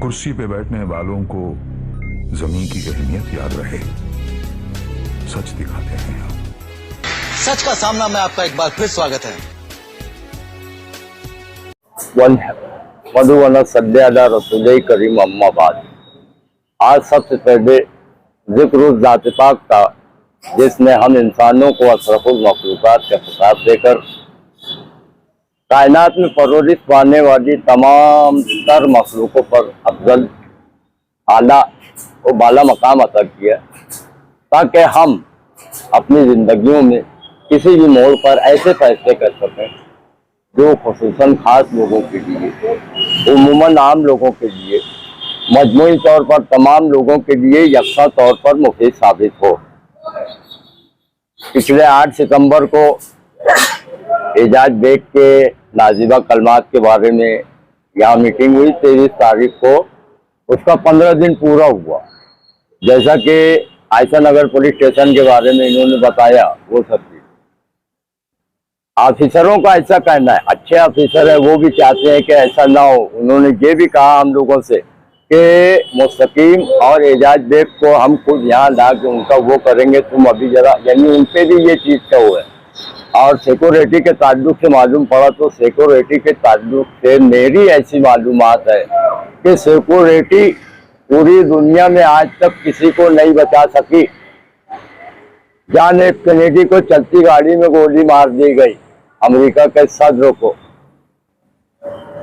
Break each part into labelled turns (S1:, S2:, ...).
S1: कुर्सी पे बैठने वालों को जमीन की अहमियत याद रहे, सच दिखाते हैं हम।
S2: सच का सामना में आपका एक बार फिर स्वागत है।
S3: वन है मधुवन सद्यादा रसूल करीम अम्माबाद। आज सबसे पहले जिक्र उस जात पाक का जिसने हम इंसानों को अशरफुल मखलूकात का खिताब देकर कायनात में परवरिश पाने वाली तमाम तर मखलूकों पर अफजल आला और बाला मकाम अता किया, ताकि हम अपनी जिंदगियों में किसी भी मोड़ पर ऐसे फैसले कर सकें जो खुसूसन खास लोगों के लिए, उमूमन आम लोगों के लिए, मजमूई तौर पर तमाम लोगों के लिए यकसा तौर पर मुफीद साबित हो। पिछले 8 सितंबर को एजाज बेग के नाजिबा कलमात के बारे में यहाँ मीटिंग हुई। 23 तारीख को उसका 15 दिन पूरा हुआ। जैसा कि आयशा नगर पुलिस स्टेशन के बारे में इन्होंने बताया, वो सब चीज ऑफिसरों का ऐसा कहना है, अच्छे ऑफिसर है वो भी चाहते हैं कि ऐसा ना हो। उन्होंने ये भी कहा हम लोगों से कि मुस्तकीम और एजाज बेग को हम खुद यहाँ ला के उनका वो करेंगे, तुम अभी जरा, यानी उन पे भी ये चीज का वो है। और सिक्योरिटी के ताल्लुक से मालूम पड़ा तो सिक्योरिटी के ताल्लुक से मेरी ऐसी मालूमात है कि सिक्योरिटी पूरी दुनिया में आज तक किसी को नहीं बचा सकी। जॉन एफ कैनेडी को चलती गाड़ी में गोली मार दी गई, अमेरिका के सदर को,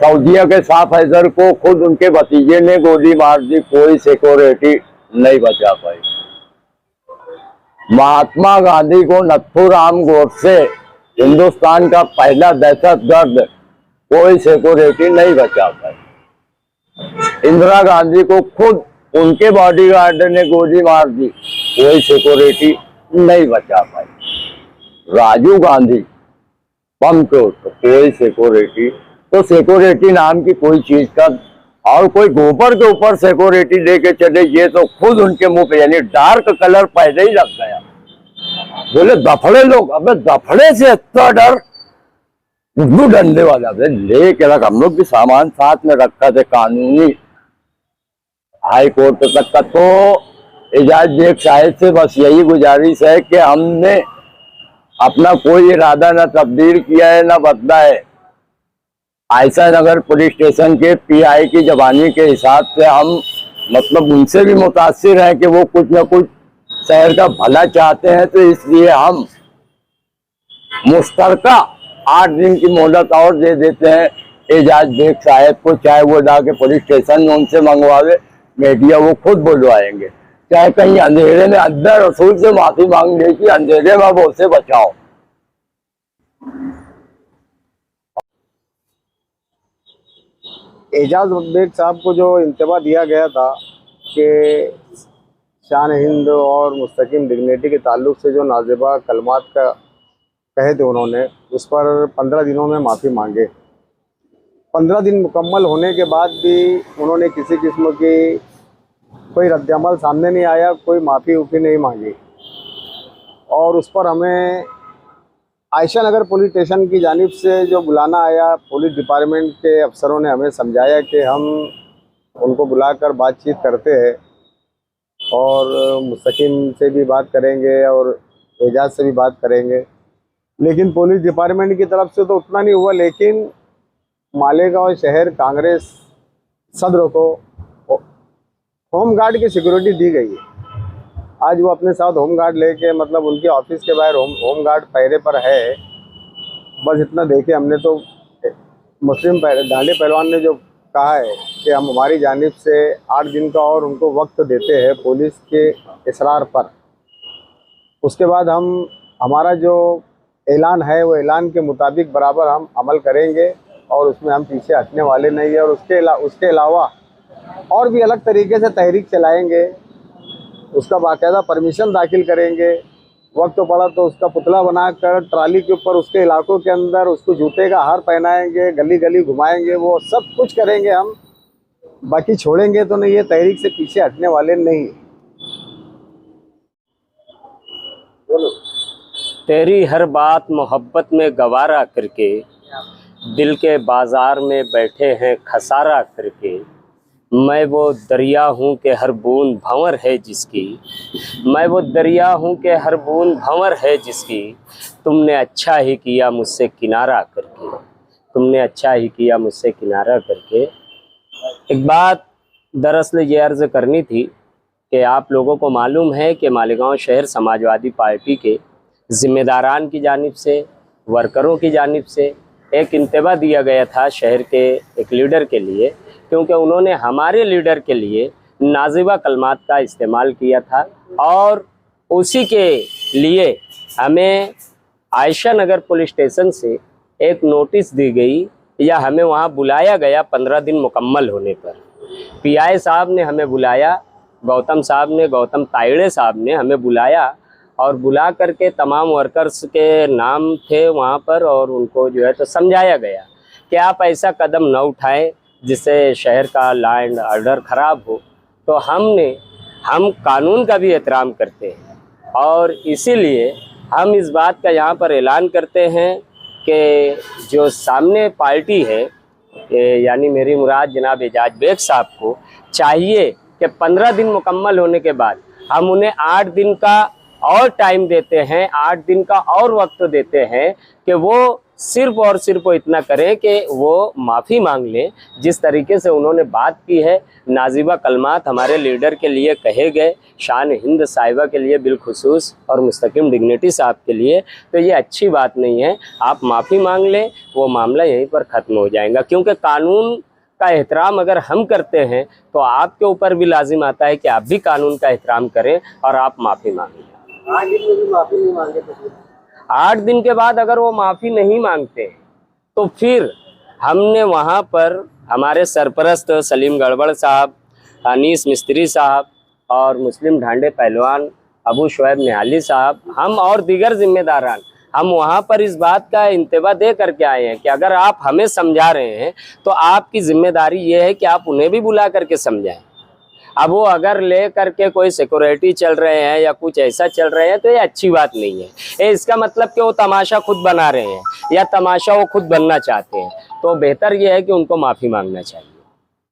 S3: सऊदीया के शाह फैसल को खुद उनके भतीजे ने गोली मार दी, कोई सिक्योरिटी नहीं बचा पाई। महात्मा गांधी को नथुराम गोडसे, हिंदुस्तान का पहला दहशतगर्द, कोई सिक्योरिटी नहीं बचा पाई। इंदिरा गांधी को खुद उनके बॉडीगार्ड ने गोली मार दी, कोई सिक्योरिटी नहीं बचा पाई। राजीव गांधी बम के ऊपर, कोई सिक्योरिटी, तो सिक्योरिटी नाम की कोई चीज का, और कोई गोबर के ऊपर सिक्योरिटी लेके चले, ये तो खुद उनके मुंह पे, यानी डार्क कलर पहले ही लग गया। बोले दफड़े लोग, अबे दफड़े से इतना डर, उर्दू डंडे वाला ले के रख। हम लोग भी सामान साथ में रखा थे, कानूनी हाई कोर्ट तक का। तो एजाज बेग साहिब से बस यही गुजारिश है कि हमने अपना कोई इरादा न तब्दील किया है न बदला है। आयशा नगर पुलिस स्टेशन के पीआई की जबानी के हिसाब से हम मतलब उनसे भी मुतासिर हैं कि वो कुछ न कुछ शहर का भला चाहते हैं, तो इसलिए हम मुश्तरका 8 दिन की मोहलत और दे देते हैं एजाज बेग साहब को। चाहे वो जाके पुलिस स्टेशन में उनसे मंगवावे, मीडिया वो खुद बुलवाएंगे, चाहे कहीं अंधेरे में अल्लाह रसूल से माफी मांग ले कि अंधेरे में वो उसे बचाओ।
S4: एजाज बेग साहब को जो इंतबा दिया गया था कि शान हिंद और मुस्तकीम डिग्निटी के ताल्लुक से जो नाजिबा कलमात का कहे थे उन्होंने, उस पर 15 दिनों में माफ़ी मांगे। 15 दिन मुकम्मल होने के बाद भी उन्होंने किसी किस्म की कोई रद्दअमल सामने नहीं आया, कोई माफ़ी उफ़ी नहीं मांगी। और उस पर हमें आयशा नगर पुलिस स्टेशन की जानिब से जो बुलाना आया, पुलिस डिपार्टमेंट के अफसरों ने हमें समझाया कि हम उनको बुलाकर बातचीत करते हैं और मुस्तकीम से भी बात करेंगे और एजाज से भी बात करेंगे। लेकिन पुलिस डिपार्टमेंट की तरफ से तो उतना नहीं हुआ। लेकिन मालेगांव शहर कांग्रेस सदर को होम गार्ड की सिक्योरिटी दी गई है। आज वो अपने साथ होम गार्ड लेके, मतलब उनके ऑफिस के बाहर होम गार्ड पहरे पर है। बस इतना देखे हमने तो मुस्लिम डांडे पहलवान ने जो कहा है कि हम हमारी जानिब से 8 दिन का और उनको वक्त देते हैं पुलिस के इसरार पर। उसके बाद हम हमारा जो ऐलान है वो ऐलान के मुताबिक बराबर हम अमल करेंगे और उसमें हम पीछे हटने वाले नहीं है। और उसके अलावा और भी अलग तरीके से तहरीक चलाएंगे, उसका बाकायदा परमिशन दाखिल करेंगे। वक्त पड़ा तो उसका पुतला बनाकर ट्राली के ऊपर उसके इलाकों के अंदर उसको जूते का हार पहनाएंगे, गली गली घुमाएंगे, वो सब कुछ करेंगे हम। बाकी छोड़ेंगे तो नहीं, ये तहरीक से पीछे हटने वाले नहीं। बोलो।
S5: तेरी हर बात मोहब्बत में गवारा करके, दिल के बाजार में बैठे हैं खसारा करके। मैं वो दरिया हूँ कि हर बूंद भंवर है जिसकी, मैं वो दरिया हूँ कि हर बूंद भंवर है जिसकी, तुमने अच्छा ही किया मुझसे किनारा करके, तुमने अच्छा ही किया मुझसे किनारा करके। एक बात दरअसल ये अर्ज़ करनी थी कि आप लोगों को मालूम है कि मालेगांव शहर समाजवादी पार्टी के ज़िम्मेदारान की जानिब से, वर्करों की जानिब से एक इंतबा दिया गया था शहर के एक लीडर के लिए, क्योंकि उन्होंने हमारे लीडर के लिए नाजिबा कलमात का इस्तेमाल किया था और उसी के लिए हमें आयशा नगर पुलिस स्टेशन से एक नोटिस दी गई या हमें वहाँ बुलाया गया 15 दिन मुकम्मल होने पर। पीआई साहब ने हमें बुलाया, गौतम साहब ने, गौतम ताइड़े साहब ने हमें बुलाया और बुला करके तमाम वर्कर्स के नाम थे वहाँ पर और उनको जो है तो समझाया गया कि आप ऐसा कदम न उठाएं जिससे शहर का लॉ एंड ऑर्डर ख़राब हो। तो हम कानून का भी एहतराम करते हैं और इसीलिए हम इस बात का यहाँ पर ऐलान करते हैं कि जो सामने पार्टी है यानी मेरी मुराद जनाब एजाज बेग साहब को चाहिए कि 15 दिन मुकम्मल होने के बाद हम उन्हें 8 दिन का और टाइम देते हैं, 8 दिन का और वक्त देते हैं कि वो सिर्फ और सिर्फ इतना करें कि वो माफ़ी मांग लें। जिस तरीके से उन्होंने बात की है, नाजिबा कलमात हमारे लीडर के लिए कहे गए, शान हिंद साहिबा के लिए बिलखुसूस और मुस्तकिम डिग्निटी साहब के लिए, तो ये अच्छी बात नहीं है। आप माफ़ी मांग लें, वो मामला यहीं पर ख़त्म हो जाएगा, क्योंकि कानून का एहतराम अगर हम करते हैं तो आपके ऊपर भी लाजिम आता है कि आप भी कानून का एहतराम करें और आप माफ़ी मांगें।
S4: 8 दिन में भी माफी नहीं मांगे तो
S5: 8 दिन के बाद अगर वो माफ़ी नहीं मांगते तो फिर हमने वहाँ पर हमारे सरपरस्त सलीम गड़बड़ साहब, अनीस मिस्त्री साहब और मुस्लिम ढांडे पहलवान अबू शुएब निहाली साहब, हम और दीगर जिम्मेदारान, हम वहाँ पर इस बात का इंतबा दे करके आए हैं कि अगर आप हमें समझा रहे हैं तो आपकी जिम्मेदारी ये है कि आप उन्हें भी बुला करके समझाएं। अब वो अगर ले करके कोई सिक्योरिटी चल रहे हैं या कुछ ऐसा चल रहे हैं तो ये अच्छी बात नहीं है। ये इसका मतलब कि वो तमाशा खुद बना रहे हैं या तमाशा वो खुद बनना चाहते हैं। तो बेहतर ये है कि उनको माफ़ी मांगना चाहिए।